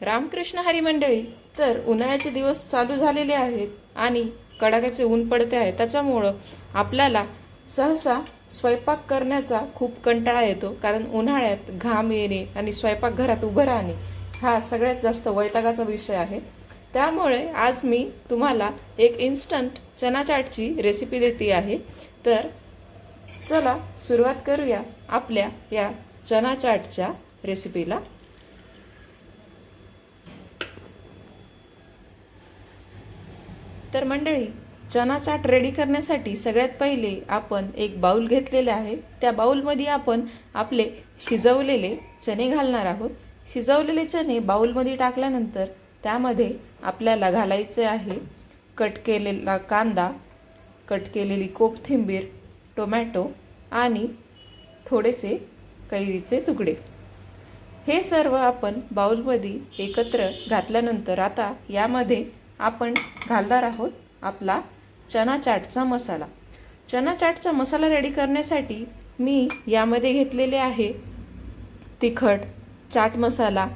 रामकृष्ण हरी मंडळी, तर उन्हाळ्याचे दिवस चालू झालेले आहेत आणि कडाक्याचे ऊन पडते आहे। त्याच्यामुळं आपल्याला सहसा स्वयंपाक करण्याचा खूप कंटाळा येतो, कारण उन्हाळ्यात घाम येणे आणि स्वयंपाकघरात उभं राहणे हा सगळ्यात जास्त वैतागाचा विषय आहे। त्यामुळे आज मी तुम्हाला एक इन्स्टंट चना चाटची रेसिपी देते आहे। तर चला सुरुवात करूया आपल्या या चना चाटच्या रेसिपीला। तर मंडळी, चना चाट रेडी करण्यासाठी सगळ्यात पहिले आपण एक बाउल घेतलेले आहे। त्या बाउलमध्ये आपण आपले शिजवलेले चणे घालणार आहोत। शिजवलेले चणे बाउलमध्ये टाकल्यानंतर त्यामध्ये आपल्याला घालायचे आहे कट केलेला कांदा, कट केलेली कोथिंबीर, टोमॅटो आणि थोडेसे कैरीचे तुकडे। हे सर्व आपण बाउलमध्ये एकत्र घातल्यानंतर आता यामध्ये आपण घालणार आहोत आपला चना चाटचा मसाला। चना चाटचा मसाला रेडी करण्यासाठी मी यामध्ये घेतलेले आहे तिखट, चाट मसाला,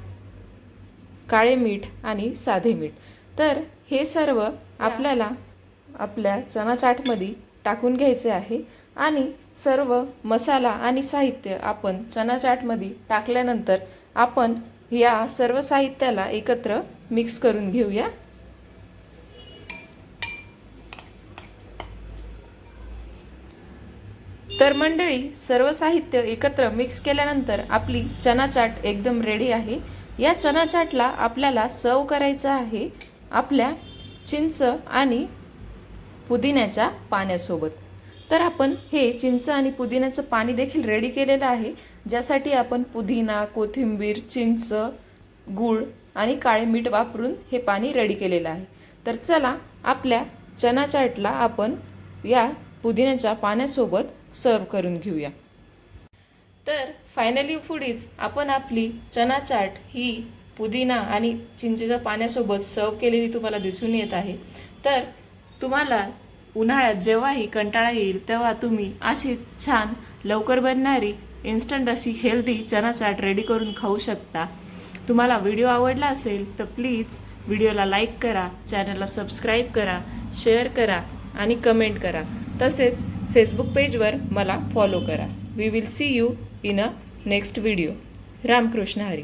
काळे मीठ आणि साधे मीठ। तर हे सर्व आपल्याला आपल्या चना चाटमध्ये टाकून घ्यायचे आहे आणि सर्व मसाला आणि साहित्य आपण चना चाटमध्ये टाकल्यानंतर आपण या सर्व साहित्याला एकत्र मिक्स करून घेऊया। तर मंडळी, सर्व साहित्य एकत्र मिक्स केल्यानंतर आपली चना चाट एकदम रेडी आहे। या चना चाटला आपल्याला सर्व करायचं आहे आपल्या चिंच आणि पुदिन्याच्या पाण्यासोबत। तर आपण हे चिंच आणि पुदिन्याचं पाणी देखील रेडी केलेलं आहे, ज्यासाठी आपण पुदिना, कोथिंबीर, चिंच, गूळ आणि काळे मीठ वापरून हे पाणी रेडी केलेलं आहे। तर चला आपल्या चना चाटला आपण या पुदिन्याच्या पाण्यासोबत सर्व करून घेऊया। तर फायनली फूडीज आपण आपली चना चाट ही पुदिना आणि चिंचेच्या पाण्यासोबत सर्व केलेली तुम्हाला दिसून येत आहे। तर तुम्हाला उन्हाळ्यात जेव्हाही कंटाळा येईल तेव्हा तुम्ही अशी छान लवकर बनणारी इन्स्टंट अशी हेल्दी चना चाट रेडी करून खाऊ शकता। तुम्हाला व्हिडिओ आवडला असेल तर प्लीज व्हिडिओला लाईक करा, चॅनलला सबस्क्राईब करा, शेअर करा आणि कमेंट करा। तसेच फेसबुक पेजवर मला फॉलो करा। We will see you in a next video. Ramkrishna Hari.